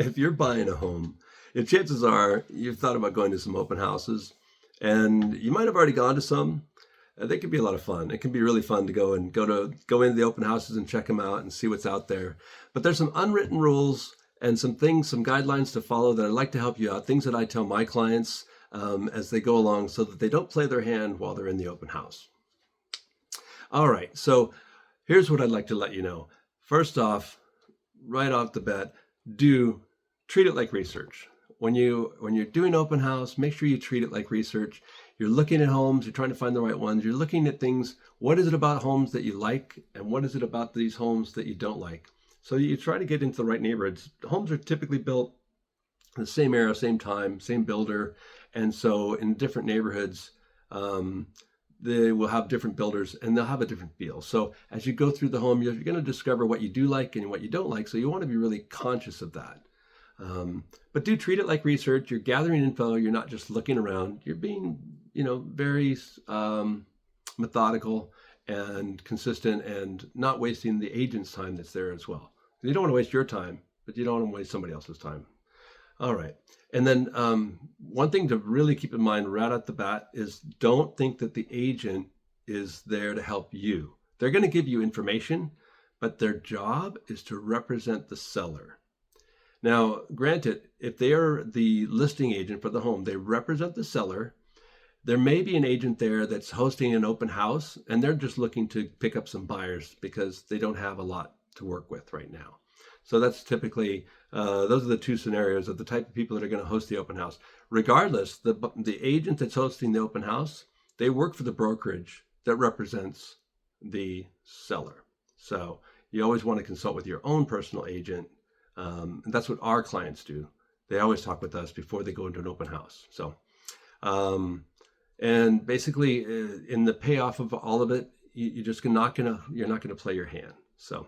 if you're buying a home, chances are you've thought about going to some open houses, and you might have already gone to some. They can be a lot of fun. It can be really fun to go into the open houses and check them out and see what's out there. But there's some unwritten rules and some things, some guidelines to follow that I'd like to help you out. Things that I tell my clients as they go along, so that they don't play their hand while they're in the open house. All right, so here's what I'd like to let you know. First off, right off the bat, do treat it like research. When you're doing open house, make sure you treat it like research. You're looking at homes, you're trying to find the right ones. You're looking at things. What is it about homes that you like, and what is it about these homes that you don't like? So you try to get into the right neighborhoods. Homes are typically built in the same era, same time, same builder, and so in different neighborhoods, they will have different builders and they'll have a different feel. So as you go through the home, you're going to discover what you do like and what you don't like. So you want to be really conscious of that. But do treat it like research. You're gathering info. You're not just looking around. You're being, very methodical and consistent, and not wasting the agent's time that's there as well. You don't want to waste your time, but you don't want to waste somebody else's time. All right. And then one thing to really keep in mind right at the bat is, don't think that the agent is there to help you. They're going to give you information, but their job is to represent the seller. Now, granted, if they are the listing agent for the home, they represent the seller. There may be an agent there that's hosting an open house, and they're just looking to pick up some buyers because they don't have a lot to work with right now. So that's typically, those are the two scenarios of the type of people that are going to host the open house. Regardless, the agent that's hosting the open house, they work for the brokerage that represents the seller. So you always want to consult with your own personal agent. And that's what our clients do. They always talk with us before they go into an open house. So, and basically in the payoff of all of it, you're not going to play your hand. So,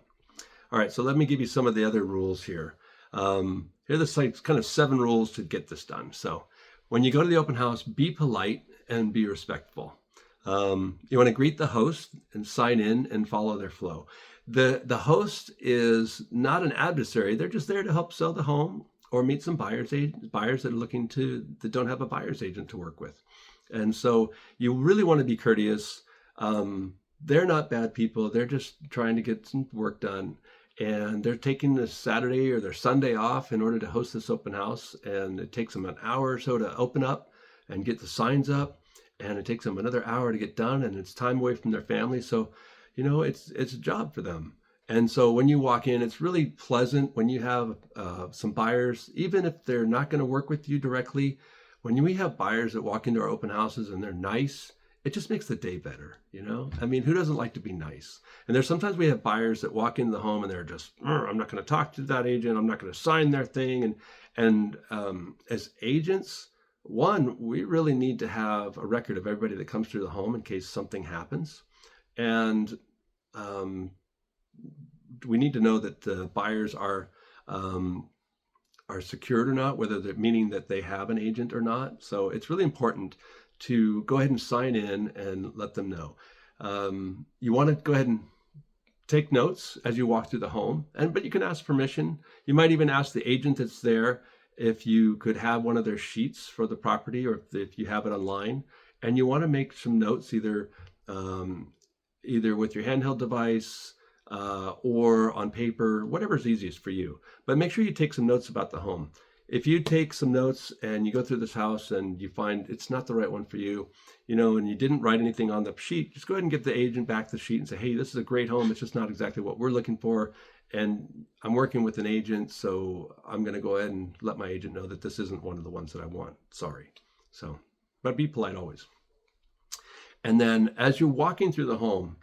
all right, so let me give you some of the other rules here. Here are the kind of 7 rules to get this done. So when you go to the open house, be polite and be respectful. You want to greet the host and sign in and follow their flow. The host is not an adversary. They're just there to help sell the home or meet some buyers that don't have a buyer's agent to work with. And so you really want to be courteous. They're not bad people. They're just trying to get some work done. And they're taking the Saturday or their Sunday off in order to host this open house. And it takes them an hour or so to open up and get the signs up. And it takes them another hour to get done. And it's time away from their family. So, it's a job for them. And so when you walk in, it's really pleasant when you have some buyers, even if they're not going to work with you directly. When we have buyers that walk into our open houses and they're nice, it just makes the day better, I mean, who doesn't like to be nice? And there's sometimes we have buyers that walk into the home and they're just, I'm not going to talk to that agent. I'm not going to sign their thing. And as agents, one, we really need to have a record of everybody that comes through the home in case something happens. And we need to know that the buyers are secured or not, whether they're meaning that they have an agent or not. So it's really important to go ahead and sign in and let them know. You want to go ahead and take notes as you walk through the home, but you can ask permission. You might even ask the agent that's there if you could have one of their sheets for the property, or if you have it online. And you want to make some notes either with your handheld device or on paper, whatever's easiest for you. But make sure you take some notes about the home. If you take some notes and you go through this house and you find it's not the right one for you, and you didn't write anything on the sheet, just go ahead and give the agent back the sheet and say, hey, this is a great home. It's just not exactly what we're looking for. And I'm working with an agent, so I'm going to go ahead and let my agent know that this isn't one of the ones that I want. Sorry. So, but be polite always. And then as you're walking through the home,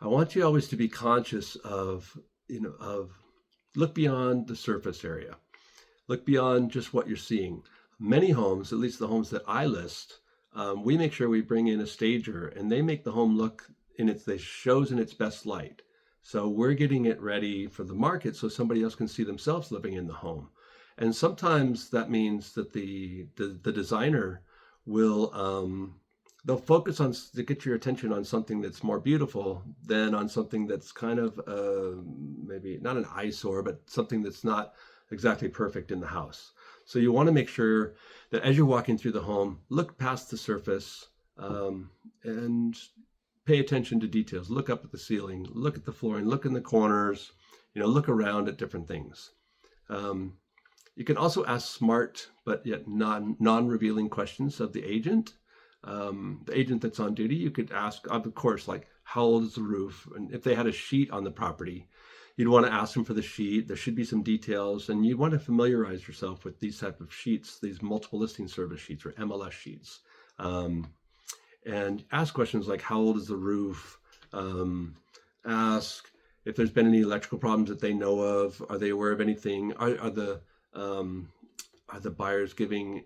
I want you always to be conscious of look beyond the surface area. Look beyond just what you're seeing. Many homes, at least the homes that I list, we make sure we bring in a stager and they make the home look shows in its best light. So we're getting it ready for the market so somebody else can see themselves living in the home. And sometimes that means that the designer will, they'll focus on to get your attention on something that's more beautiful than on something that's kind of maybe not an eyesore, but something that's not exactly perfect in the house. So you want to make sure that as you're walking through the home, look past the surface, and pay attention to details. Look up at the ceiling, look at the flooring, look in the corners, look around at different things. You can also ask smart but yet non-revealing questions of the agent. The agent that's on duty, you could ask, of course, like, how old is the roof? And if they had a sheet on the property, you'd want to ask them for the sheet. There should be some details, and you want to familiarize yourself with these type of sheets, these multiple listing service sheets or MLS sheets. And ask questions like, how old is the roof? Ask if there's been any electrical problems that they know of. Are they aware of anything? Are the sellers giving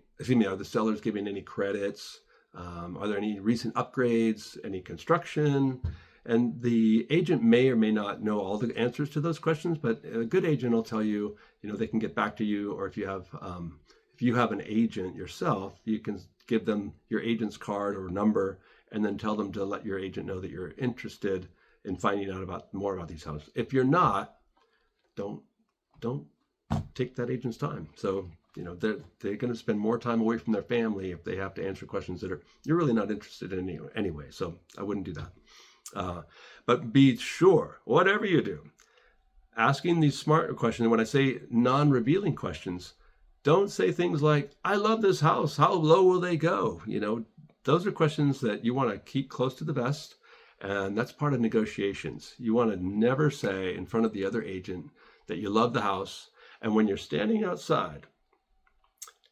any credits? Are there any recent upgrades, any construction? And the agent may or may not know all the answers to those questions, but a good agent will tell you, they can get back to you. Or if you have an agent yourself, you can give them your agent's card or number, and then tell them to let your agent know that you're interested in finding out more about these houses. If you're not, don't take that agent's time. So, they're going to spend more time away from their family if they have to answer questions that you're really not interested in anyway. So I wouldn't do that. But be sure, whatever you do, asking these smart questions. When I say non-revealing questions, don't say things like, I love this house, how low will they go? Those are questions that you want to keep close to the vest. And that's part of negotiations. You want to never say in front of the other agent that you love the house. And when you're standing outside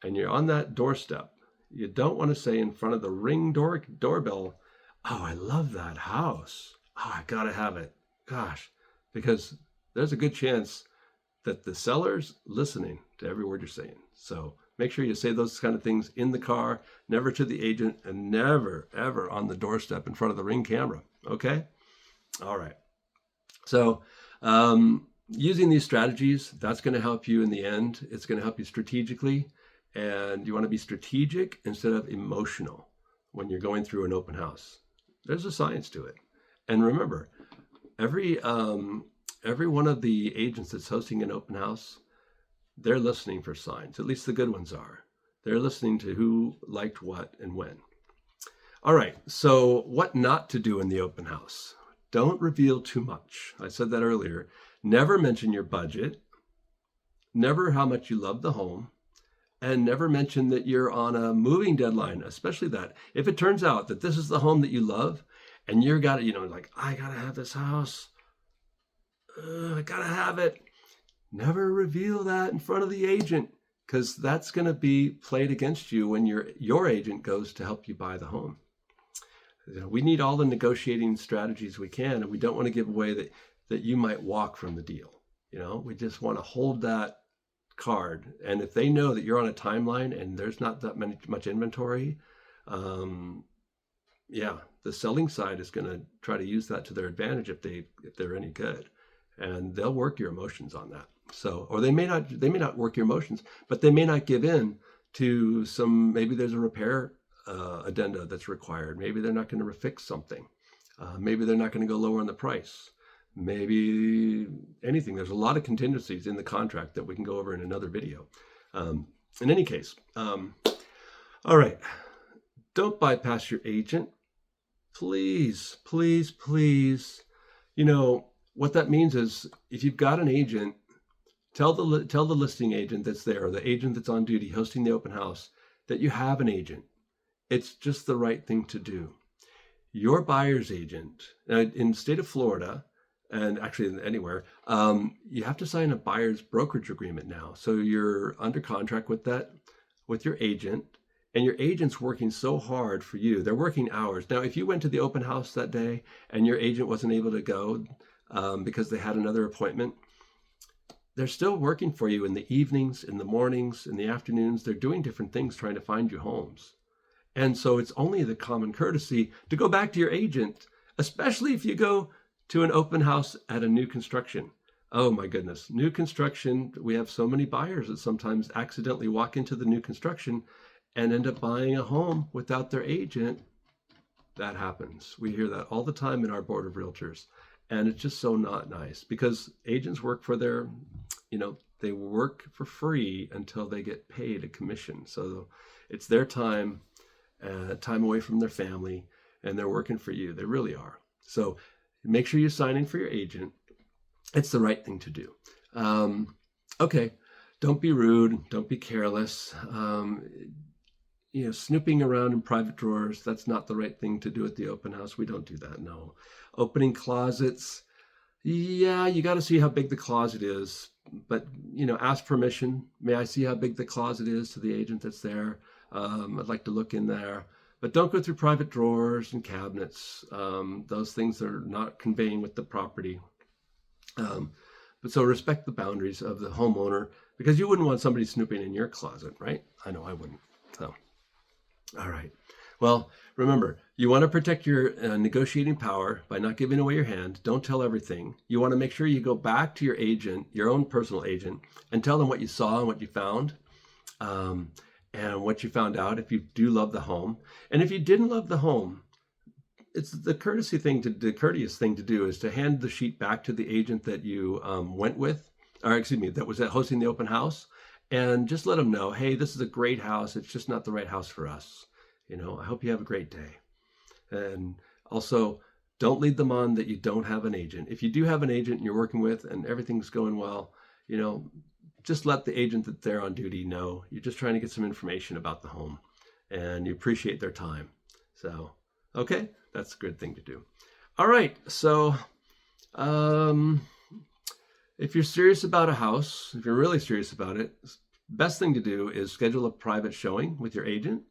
and you're on that doorstep, you don't want to say in front of the ring doorbell, oh, I love that house. Oh, I got to have it. Gosh, because there's a good chance that the seller's listening to every word you're saying. So make sure you say those kind of things in the car, never to the agent, and never, ever on the doorstep in front of the Ring camera. Okay? All right. So using these strategies, that's going to help you in the end. It's going to help you strategically. And you want to be strategic instead of emotional when you're going through an open house. There's a science to it. And remember, every one of the agents that's hosting an open house, they're listening for signs. At least the good ones are. They're listening to who liked what and when. All right, so what not to do in the open house? Don't reveal too much. I said that earlier. Never mention your budget. Never how much you love the home. And never mention that you're on a moving deadline, especially that. If it turns out that this is the home that you love and you're got it, like, I got to have this house. I got to have it. Never reveal that in front of the agent, because that's going to be played against you when your agent goes to help you buy the home. We need all the negotiating strategies we can, and we don't want to give away that you might walk from the deal. We just want to hold that card. And if they know that you're on a timeline and there's not that much inventory, the selling side is going to try to use that to their advantage if they're any good, and they'll work your emotions on that. So, or they may not work your emotions, but they may not give in to maybe there's a repair addenda that's required. Maybe they're not going to fix something. Maybe they're not going to go lower on the price. Maybe anything. There's a lot of contingencies in the contract that we can go over in another video. In any case, all right, don't bypass your agent. Please, please, please. What that means is, if you've got an agent, tell the listing agent that's there, or the agent that's on duty hosting the open house, that you have an agent. It's just the right thing to do. Your buyer's agent, in the state of Florida, and actually anywhere, you have to sign a buyer's brokerage agreement now. So you're under contract with your agent, and your agent's working so hard for you. They're working hours. Now, if you went to the open house that day and your agent wasn't able to go because they had another appointment, they're still working for you in the evenings, in the mornings, in the afternoons. They're doing different things trying to find you homes. And so it's only the common courtesy to go back to your agent, especially if you go to an open house at a new construction. Oh my goodness, new construction. We have so many buyers that sometimes accidentally walk into the new construction and end up buying a home without their agent. That happens. We hear that all the time in our board of realtors. And it's just so not nice, because agents work for their They work for free until they get paid a commission. So it's their time, time away from their family, and they're working for you. They really are. So make sure you sign in for your agent. It's the right thing to do. Okay, don't be rude. Don't be careless. Snooping around in private drawers, that's not the right thing to do at the open house. We don't do that, no. Opening closets, yeah, you got to see how big the closet is, but, ask permission. May I see how big the closet is to the agent that's there? I'd like to look in there. But don't go through private drawers and cabinets. Those things are not conveying with the property. But so respect the boundaries of the homeowner, because you wouldn't want somebody snooping in your closet, right? I know I wouldn't. So, all right. Well, remember, you want to protect your negotiating power by not giving away your hand. Don't tell everything. You want to make sure you go back to your agent, your own personal agent, and tell them what you saw and what you found, and what you found out if you do love the home. And if you didn't love the home, it's the courteous thing to do is to hand the sheet back to the agent that you went with, or excuse me, that was hosting the open house, and just let them know, hey, this is a great house. It's just not the right house for us. I hope you have a great day. And also, don't lead them on that you don't have an agent. If you do have an agent you're working with and everything's going well, just let the agent that they're on duty know you're just trying to get some information about the home and you appreciate their time. So, okay, that's a good thing to do. All right, so if you're serious about a house, if you're really serious about it, best thing to do is schedule a private showing with your agent.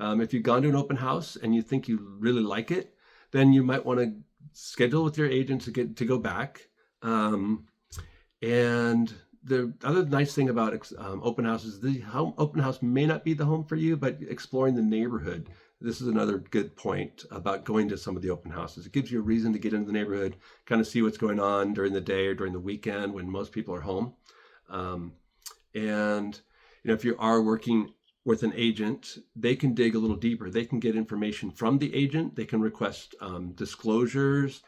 If you've gone to an open house and you think you really like it, then you might want to schedule with your agent to go back. And the other nice thing about open houses, the open house may not be the home for you, but exploring the neighborhood. This is another good point about going to some of the open houses. It gives you a reason to get into the neighborhood, kind of see what's going on during the day or during the weekend when most people are home. And if you are working with an agent, they can dig a little deeper. They can get information from the agent. They can request disclosures,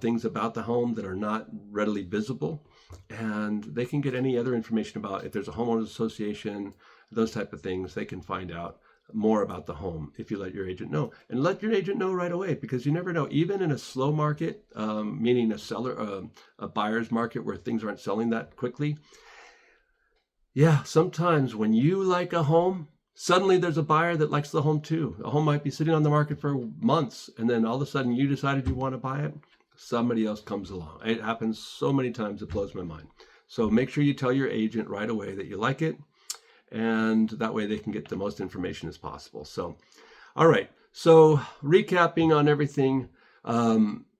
things about the home that are not readily visible. And they can get any other information about if there's a homeowners association, those type of things. They can find out more about the home if you let your agent know. And let your agent know right away, because you never know. Even in a slow market, meaning a buyer's market where things aren't selling that quickly, yeah, sometimes when you like a home, suddenly there's a buyer that likes the home too. A home might be sitting on the market for months, and then all of a sudden you decided you want to buy it. Somebody else comes along. It happens so many times, it blows my mind. So make sure you tell your agent right away that you like it, and that way they can get the most information as possible. So, all right. So recapping on everything,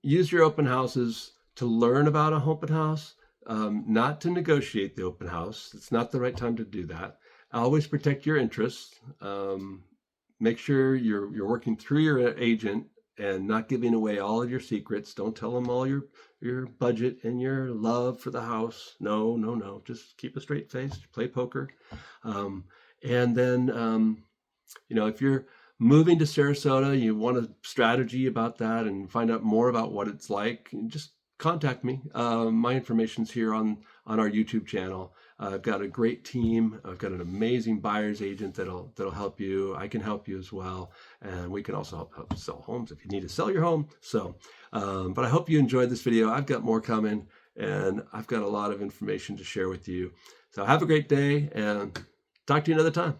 use your open houses to learn about a open house. Not to negotiate the open house. It's not the right time to do that. Always protect your interests. Make sure you're working through your agent and not giving away all of your secrets. Don't tell them all your budget and your love for the house. No. Just keep a straight face. Play poker. And then, if you're moving to Sarasota, you want a strategy about that and find out more about what it's like, just contact me. My information's here on our YouTube channel. I've got a great team. I've got an amazing buyer's agent that'll help you. I can help you as well, and we can also help sell homes if you need to sell your home. So, but I hope you enjoyed this video. I've got more coming, and I've got a lot of information to share with you. So have a great day, and talk to you another time.